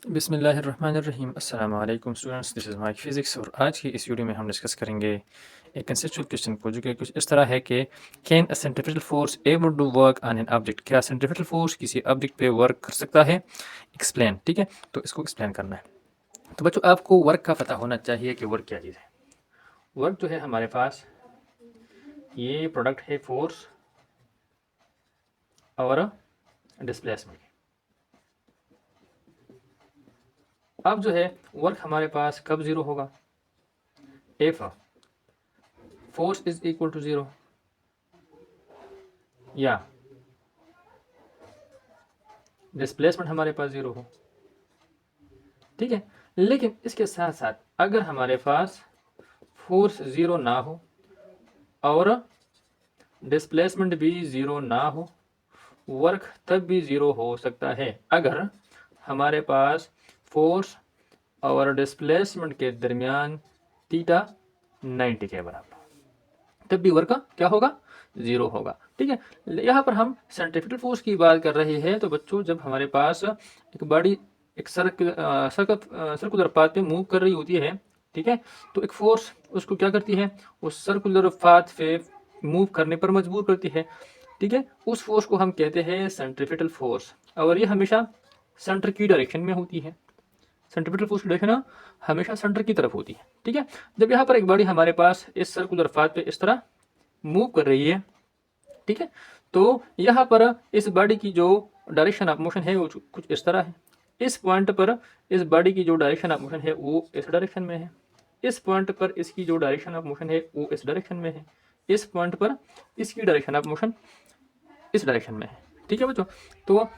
बिस्मिल्लाहिर्रहमानिर्रहीम। अस्सलाम वालेकुम students, this is Mike physics और आज की इस वीडियो में हम डिस्कस करेंगे एक कंसेप्चुअल क्वेश्चन को जो कि कुछ इस तरह है कि can a centrifugal force able to work on an object, क्या सेंट्रीफ्यूगल फोर्स किसी ऑब्जेक्ट पे वर्क कर सकता है? एक्सप्लेन। ठीक है, तो इसको एक्सप्लेन करना है। तो बच्चों आपको वर्क का पता होना चाहिए कि वर्क क्या चीज़ है। वर्क जो है हमारे पास ये प्रोडक्ट है फोर्स और डिस्प्लेसमेंट। अब जो है वर्क हमारे पास कब ज़ीरो होगा? If force is equal to zero या डिस्प्लेसमेंट हमारे पास ज़ीरो हो। ठीक है, लेकिन इसके साथ साथ अगर हमारे पास फोर्स ज़ीरो ना हो और डिस्प्लेसमेंट भी ज़ीरो ना हो, वर्क तब भी ज़ीरो हो सकता है अगर हमारे पास फोर्स और डिस्प्लेसमेंट के दरमियान थीटा 90 के बराबर, तब भी वर्क क्या होगा? ज़ीरो होगा। ठीक है, यहाँ पर हम सेंट्रीफ्यूगल फोर्स की बात कर रहे हैं। तो बच्चों जब हमारे पास एक बॉडी एक सर्कुलर पाथ पे मूव कर रही होती है, ठीक है, तो एक फोर्स उसको क्या करती है? उस सर्कुलर पाथ पे मूव करने पर मजबूर करती है। ठीक है, उस फोर्स को हम कहते हैं सेंट्रीफ्यूगल फोर्स और ये हमेशा सेंटर की डायरेक्शन में होती है। सेंट्रीफ्यूगल फोर्स की डायरेक्शन हमेशा सेंटर की तरफ होती है। ठीक है, जब यहाँ पर एक बॉडी हमारे पास इस सर्कुलर पाथ पे इस तरह मूव कर रही है, ठीक है, तो यहाँ पर इस बॉडी की जो डायरेक्शन ऑफ मोशन है वो कुछ इस तरह है। इस पॉइंट पर इस बॉडी की जो डायरेक्शन ऑफ मोशन है वो इस डायरेक्शन में है। इस पॉइंट पर इसकी जो डायरेक्शन ऑफ मोशन है वो इस डायरेक्शन में है। इस पॉइंट पर इसकी डायरेक्शन ऑफ मोशन इस डायरेक्शन में है। ठीक है बच्चों, तो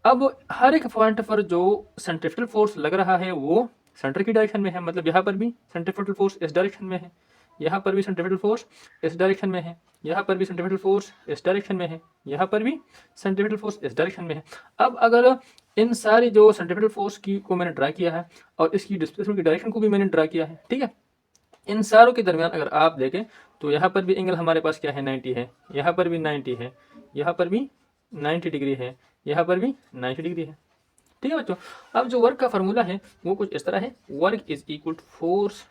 अब हर एक पॉइंट पर जो सेंट्रीफ्यूगल फोर्स लग रहा है वो सेंटर की डायरेक्शन में है। मतलब यहाँ पर भी सेंट्रीफ्यूगल फोर्स इस डायरेक्शन में है, यहाँ पर भी सेंट्रीफ्यूगल फोर्स इस डायरेक्शन में है, यहाँ पर भी सेंट्रीफ्यूगल फोर्स इस डायरेक्शन में है, यहाँ पर भी सेंट्रीफ्यूगल फोर्स इस डायरेक्शन में है। अब अगर इन सारी जो सेंट्रीफ्यूगल फोर्स की को मैंने ड्रा किया है और इसकी डिस्प्लेसमेंट की डायरेक्शन को भी मैंने ड्रा किया है, ठीक है, इन सारों के दरमियान अगर आप देखें तो यहाँ पर भी एंगल हमारे पास क्या है? 90 है, यहाँ पर भी 90 है, यहाँ पर भी 90 डिग्री है, यहाँ पर भी 90 डिग्री है। ठीक है बच्चों, अब जो वर्क का फार्मूला है वो कुछ इस तरह है। Work is equal to force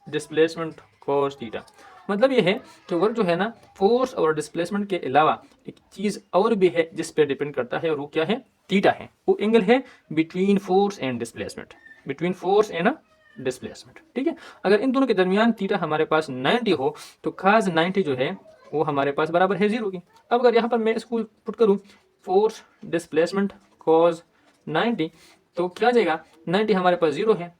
displacement cos theta. मतलब ये है कि वर्क जो है ना, फोर्स और डिस्प्लेसमेंट के अलावा एक चीज़ और भी है जिस पे डिपेंड करता है और वो क्या है? थीटा है। वो एंगल है between force and displacement, between force and displacement. ठीक है, अगर इन दोनों के दरमियान थीटा हमारे पास 90 हो तो cos 90 जो है वो हमारे पास बराबर है 0 की। अब अगर यहाँ पर मैं इसको पुट करूँ फोर्स डिस्प्लेसमेंट cos 90, तो क्या आ जाएगा? 90 हमारे पास 0 है,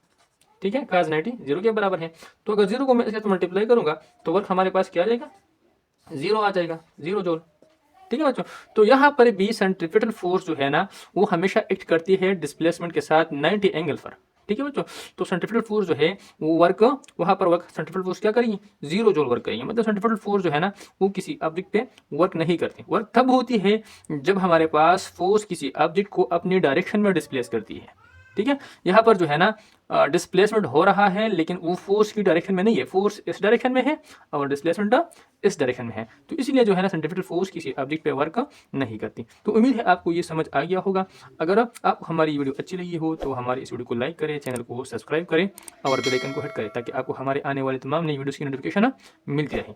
ठीक है, cos 90 0 के बराबर है। तो अगर 0 को मैं इसके साथ मल्टीप्लाई करूंगा तो वर्क हमारे पास क्या आ जाएगा? 0 आ जाएगा, 0 जूल। ठीक है बच्चों, तो यहाँ पर भी सेंट्रीफ्यूगल फोर्स जो है ना वो हमेशा एक्ट करती है डिस्प्लेसमेंट के साथ 90 एंगल पर। ठीक है बच्चों, तो सेंट्रीफ्यूगल फोर्स जो है वो वर्क वहाँ पर वर्क सेंट्रीफ्यूगल फोर्स क्या करेंगे? 0 जूल वर्क करेंगे। मतलब सेंट्रीफ्यूगल फोर्स जो है ना वो किसी ऑब्जेक्ट पे वर्क नहीं करती। वर्क तब होती है जब हमारे पास फोर्स किसी ऑब्जेक्ट को अपनी डायरेक्शन में डिस्प्लेस करती है। ठीक है, यहाँ पर जो है ना डिस्प्लेसमेंट हो रहा है लेकिन वो फोर्स की डायरेक्शन में नहीं है, फोर्स इस डायरेक्शन में है और डिस्प्लेसमेंट इस डायरेक्शन में है। तो इसलिए जो है ना सेंट्रीफ्यूगल फोर्स किसी ऑब्जेक्ट पे वर्क नहीं करती। तो उम्मीद है आपको ये समझ आ गया होगा। अगर आपको हमारी वीडियो अच्छी लगी हो तो हमारी इस वीडियो को लाइक करें, चैनल को सब्सक्राइब करें और बेल आइकन को हिट करें ताकि आपको हमारे आने वाले तमाम नई वीडियोस की नोटिफिकेशन मिलती रहे।